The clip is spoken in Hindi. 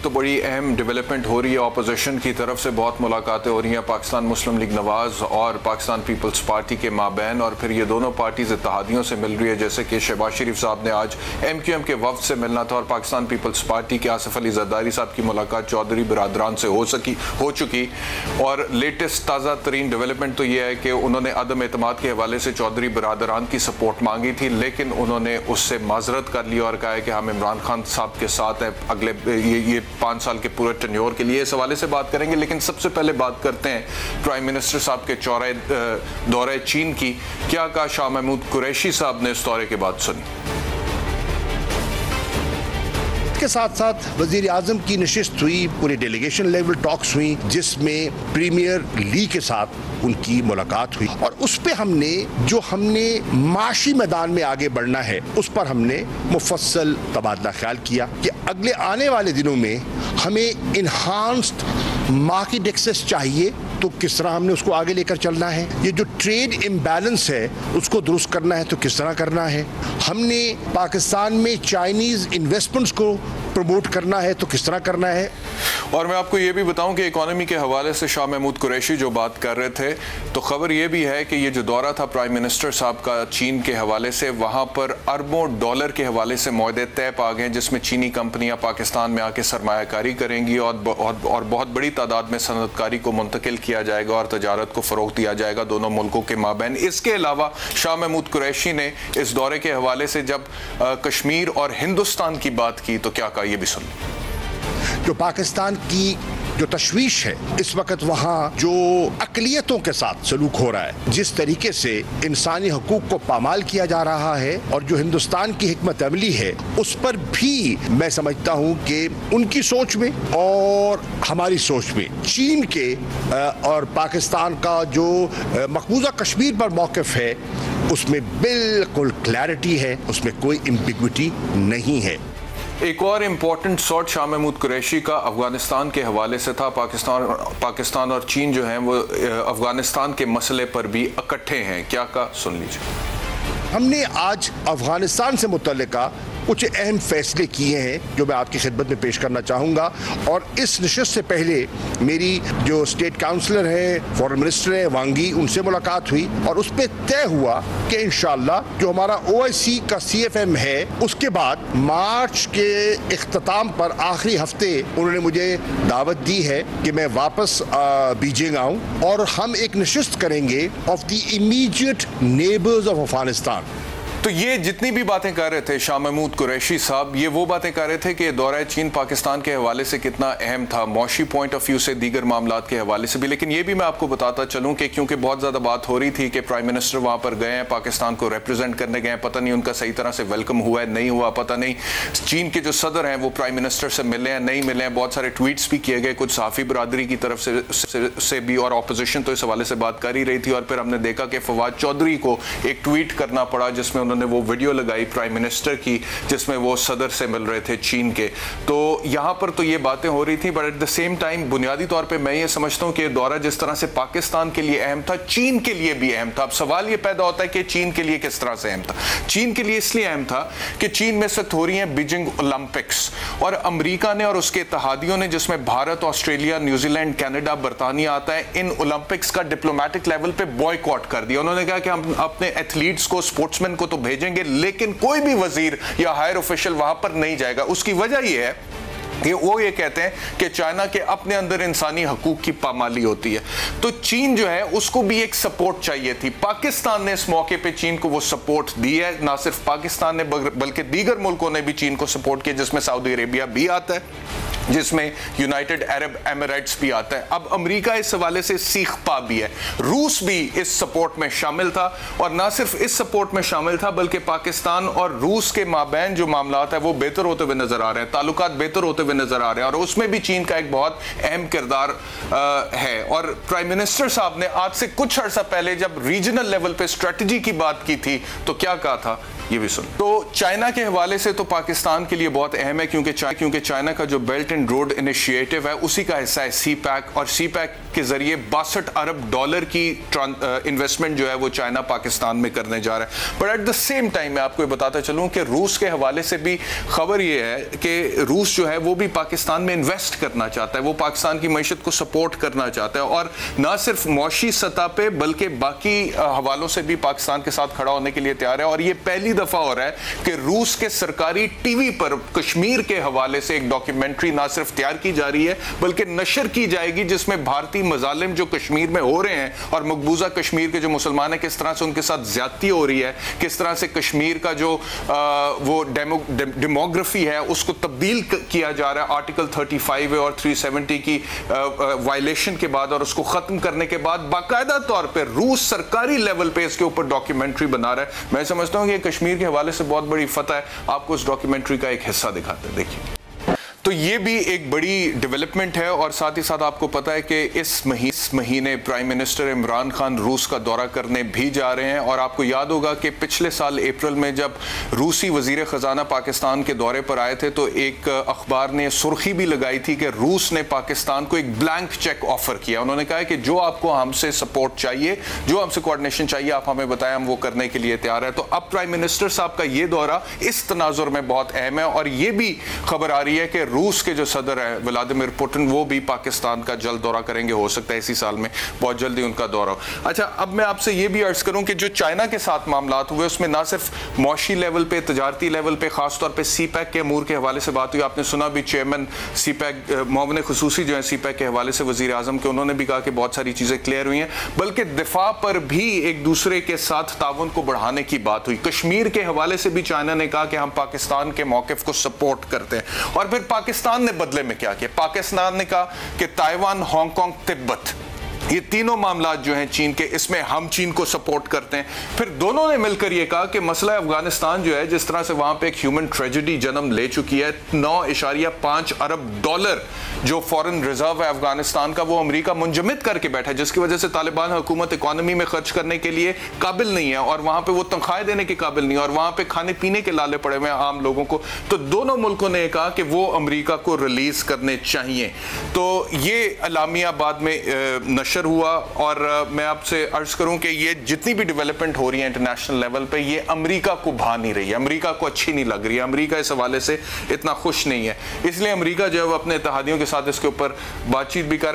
तो बड़ी अहम डेवलपमेंट हो रही है। अपोजिशन की तरफ से बहुत मुलाकातें हो रही हैं पाकिस्तान मुस्लिम लीग नवाज और पाकिस्तान पीपल्स पार्टी के माबैन, और फिर ये दोनों पार्टीज इत्तेहादियों से मिल रही है, जैसे कि शहबाज शरीफ साहब ने आज MQM के वफ्द से मिलना था और पाकिस्तान पीपल्स पार्टी के आसिफ अली जरदारी साहब की मुलाकात चौधरी बिरादरान से हो चुकी। और लेटेस्ट ताज़ा तरीन डेवलपमेंट तो ये है कि उन्होंने अदम एतमाद के हवाले से चौधरी बिरादरान की सपोर्ट मांगी थी, लेकिन उन्होंने उससे माजरत कर ली और कहा है कि हम इमरान खान साहब के साथ हैं अगले ये 5 साल के पूरे टेन्योर के लिए। इस हवाले से बात करेंगे, लेकिन सबसे पहले बात करते हैं प्राइम मिनिस्टर साहब के दौरे चीन की। क्या कहा शाह महमूद कुरैशी साहब ने इस दौरे के बाद? सुनी। के साथ साथ वजीर आजम की नशिस्त हुई, पूरी डेलीगेशन लेवल टॉक्स हुई, जिसमें प्रीमियर ली के साथ उनकी मुलाकात हुई और उस पे हमने माशी मैदान में आगे बढ़ना है, उस पर हमने मुफस्सल तबादला ख्याल किया कि अगले आने वाले दिनों में हमें इन्हांस्ड मार्केट एक्सेस चाहिए, तो किस तरह हमने उसको आगे लेकर चलना है। ये जो ट्रेड इम्बैलेंस है उसको दुरुस्त करना है, तो किस तरह करना है। हमने पाकिस्तान में चाइनीज इन्वेस्टमेंट्स को प्रमोट करना है, तो किस तरह करना है। और मैं आपको ये भी बताऊं कि इकोनॉमी के हवाले से शाह महमूद कुरैशी जो बात कर रहे थे, तो खबर ये भी है कि ये जो दौरा था प्राइम मिनिस्टर साहब का चीन के हवाले से, वहां पर अरबों डॉलर के हवाले से मुआहदे तय पा गए, जिसमें चीनी कंपनियां पाकिस्तान में आके सरमायाकारी करेंगी और बहुत बड़ी तादाद में सनतकारी को मुंतकिल किया जाएगा और तजारत को फरोग दिया जाएगा दोनों मुल्कों के माबैन। इसके अलावा शाह महमूद कुरैशी ने इस दौरे के हवाले से जब कश्मीर और हिंदुस्तान की बात की तो क्या कहा, ये भी सुन। जो पाकिस्तान की जो तशवीश है इस वक्त, वहाँ जो अकलियतों के साथ सलूक हो रहा है, जिस तरीके से इंसानी हकूक को पामाल किया जा रहा है, और जो हिंदुस्तान की हिकमत अमली है उस पर भी मैं समझता हूँ कि उनकी सोच में और हमारी सोच में चीन के और पाकिस्तान का जो मकबूजा कश्मीर पर मौक़िफ़ है उसमें बिल्कुल क्लैरिटी है, उसमें कोई एम्बिग्विटी नहीं है। एक और इम्पोर्टेंट शॉट शाह महमूद कुरैशी का अफगानिस्तान के हवाले से था। पाकिस्तान और चीन जो हैं वो अफगानिस्तान के मसले पर भी इकट्ठे हैं। क्या का सुन लीजिए। हमने आज अफगानिस्तान से मुतल्लिका कुछ अहम फैसले किए हैं जो मैं आपकी खिदमत में पेश करना चाहूँगा। और इस नशिस्त से पहले मेरी जो स्टेट काउंसलर है, फॉरेन मिनिस्टर है वांगी, उनसे मुलाकात हुई और उस पर तय हुआ कि इंशाअल्लाह जो हमारा OIC का CFM है उसके बाद मार्च के इख्तिताम पर आखिरी हफ्ते उन्होंने मुझे दावत दी है कि मैं वापस बीजिंग आऊँ और हम एक नशिस्त करेंगे of the immediate neighbours of Afghanistan. तो ये जितनी भी बातें कर रहे थे शाह महमूद कुरैशी साहब, ये वो बातें कर रहे थे कि दौरा चीन पाकिस्तान के हवाले से कितना अहम था, मौशी पॉइंट ऑफ व्यू से, दीगर मामलात के हवाले से भी। लेकिन ये भी मैं आपको बताता चलूं कि क्योंकि बहुत ज़्यादा बात हो रही थी कि प्राइम मिनिस्टर वहाँ पर गए हैं, पाकिस्तान को रिप्रेजेंट करने गए हैं, पता नहीं उनका सही तरह से वेलकम हुआ है नहीं हुआ, पता नहीं। चीन के जो सदर हैं वो प्राइम मिनिस्टर से मिले हैं नहीं मिले हैं, बहुत सारे ट्वीट्स भी किए गए कुछ सहाफ़ी बरादरी की तरफ से भी, और अपोजिशन तो इस हवाले से बात कर ही रही थी। और फिर हमने देखा कि फवाद चौधरी को एक ट्वीट करना पड़ा जिसमें उन्होंने वो वीडियो लगाई प्राइम मिनिस्टर की जिसमें वो सदर से मिल रहे थे चीन के। तो यहां पर तो ये बातें हो रही थी, but at the same time बुनियादी तौर पे मैं ये समझता हूं कि दौरा जिस तरह से पाकिस्तान के लिए अहम था, चीन के लिए भी अहम था। अब सवाल ये पैदा होता है कि चीन के लिए किस तरह से अहम था। चीन के लिए इसलिए अहम था कि चीन में इस वक्त हो रही है बीजिंग ओलंपिक्स, और अमेरिका ने और उसके इत्तेहादियों ने, जिसमें भारत, ऑस्ट्रेलिया, न्यूजीलैंड, कनाडा, बरतानिया आता है, इन ओलंपिक्स का डिप्लोमेटिक लेवल पे बॉयकॉट कर दिया। उन्होंने कहा कि हम अपने एथलीट्स को, स्पोर्ट्समैन को तो भेजेंगे, लेकिन कोई भी वजीर या हायर ऑफिशियल वहां पर नहीं जाएगा। उसकी वजह यह है कि वो ये कहते हैं कि चाइना के अपने अंदर इंसानी हकूक की पामाली होती है। तो चीन जो है उसको भी एक सपोर्ट चाहिए थी। पाकिस्तान ने इस मौके पे चीन को वो सपोर्ट दी है। ना सिर्फ पाकिस्तान ने बल्कि दीगर मुल्कों ने भी चीन को सपोर्ट किया, जिसमें सऊदी अरेबिया भी आता है, जिसमें यूनाइटेड अरब एमिरेट्स भी आता है। अब अमेरिका इस हवाले से सीख पा भी है। रूस भी इस सपोर्ट में शामिल था, और ना सिर्फ इस सपोर्ट में शामिल था बल्कि पाकिस्तान और रूस के माबैन जो मामलात है वो बेहतर होते हुए नजर आ रहे हैं, ताल्लुकात बेहतर होते हुए नजर आ रहे हैं, और उसमें भी चीन का एक बहुत अहम किरदार है। और प्राइम मिनिस्टर साहब ने आज से कुछ अर्सा पहले जब रीजनल लेवल पे स्ट्रेटजी की बात की थी तो क्या कहा था, ये भी सुन। तो चाइना के हवाले से तो पाकिस्तान के लिए बहुत अहम है क्योंकि चाइना का जो बेल्ट एंड रोड इनिशिएटिव है उसी का हिस्सा है CPEC, और CPEC के जरिए 62 अरब डॉलर की इन्वेस्टमेंट जो है वो चाइना पाकिस्तान में करने जा रहा है। But at the same time मैं आपको ये बताता चलूं कि रूस के हवाले से भी खबर ये है कि रूस जो है वो भी पाकिस्तान में इन्वेस्ट करना चाहता है, वो पाकिस्तान की मईशत को सपोर्ट करना चाहता है, और ना सिर्फ मौशी सतह पे बल्कि बाकी हवालों से भी पाकिस्तान के साथ खड़ा होने के लिए तैयार है। और ये पहली दफा हो रहा है कि रूस के सरकारी टीवी पर कश्मीर के हवाले से एक डॉक्यूमेंट्री ना सिर्फ तैयार की जा रही है बल्कि नशर की जाएगी, जिसमें भारतीय मजालिम जो कश्मीर में हो रहे हैं और मकबूजा कश्मीर के जो मुसलमान हैं किस तरह से उनके साथ ज्यादती हो रही है, किस तरह से कश्मीर का जो वो डेमोग्राफी है उसको तब्दील किया जा रहा है आर्टिकल 35 और 370 की वायलेशन के बाद, और उसको खत्म करने के बाद बाकायदा तौर पर रूस सरकारी लेवल पे इसके ऊपर डॉक्यूमेंट्री बना रहा है। मैं समझता हूं कि कश्मीर के हवाले से बहुत बड़ी फतह है। आपको उस डॉक्यूमेंट्री का एक हिस्सा दिखाते हैं, देखिए। तो ये भी एक बड़ी डेवलपमेंट है, और साथ ही साथ आपको पता है कि इस महीने प्राइम मिनिस्टर इमरान खान रूस का दौरा करने भी जा रहे हैं। और आपको याद होगा कि पिछले साल अप्रैल में जब रूसी वजीर खजाना पाकिस्तान के दौरे पर आए थे तो एक अखबार ने सुर्खी भी लगाई थी कि रूस ने पाकिस्तान को एक ब्लैंक चेक ऑफर किया। उन्होंने कहा कि जो आपको हमसे सपोर्ट चाहिए, जो हमसे कोऑर्डिनेशन चाहिए, आप हमें बताएं, हम वो करने के लिए तैयार है। तो अब प्राइम मिनिस्टर साहब का ये दौरा इस तनाजुर में बहुत अहम है, और ये भी खबर आ रही है कि रूस के जो सदर है व्लादिमीर पुतिन वो भी पाकिस्तान का जल्द दौरा करेंगे, हो सकता है इसी साल में बहुत जल्दी उनका दौरा हो। अच्छा, अब मैं आपसे ये भी अर्ज करूं कि जो चाइना के साथ मामलात हुए उसमें ना सिर्फ मौशी लेवल पे, तजारती लेवल पे, खासतौर पे CPEC के अमूर के हवाले से बात हुई। आपने सुना भी चेयरमैन CPEC मोमिन खुसूसी जो है CPEC के हवाले से वजीर आजम के, उन्होंने भी कहा कि बहुत सारी चीजें क्लियर हुई हैं, बल्कि दिफा पर भी एक दूसरे के साथ ताउन को बढ़ाने की बात हुई। कश्मीर के हवाले से भी चाइना ने कहा कि हम पाकिस्तान के मौकिफ को सपोर्ट करते हैं, और फिर पाकिस्तान ने बदले में क्या किया? पाकिस्तान ने कहा कि ताइवान, हांगकांग, तिब्बत, ये तीनों मामला जो हैं चीन के, इसमें हम चीन को सपोर्ट करते हैं। फिर दोनों ने मिलकर ये कहा कि मसला अफगानिस्तान जो है, जिस तरह से वहां पे एक ह्यूमन ट्रेजेडी जन्म ले चुकी है, 9.5 अरब डॉलर जो फॉरेन रिजर्व है अफगानिस्तान का, वो अमेरिका मुंजमद करके बैठा है, जिसकी वजह से तालिबान हुकूमत इकोनॉमी में खर्च करने के लिए काबिल नहीं है, और वहां पे वो तनख्वाहें देने के काबिल नहीं है, और वहां पे खाने पीने के लाले पड़े हुए हैं आम लोगों को। तो दोनों मुल्कों ने कहा कि वो अमेरिका को रिलीज करने चाहिए। तो ये अलामिया बाद में नशर हुआ, और मैं आपसे अर्ज करूं कि ये जितनी भी डेवलपमेंट हो रही है इंटरनेशनल लेवल पे, ये अमेरिका को भा नहीं रही है, अमेरिका को अच्छी नहीं लग रही है, अमेरिका इस हवाले से इतना खुश नहीं है। इसलिए अमेरिका जो है वो अपने इत्तेहादियों के साथ इसके ऊपर बातचीत भी कर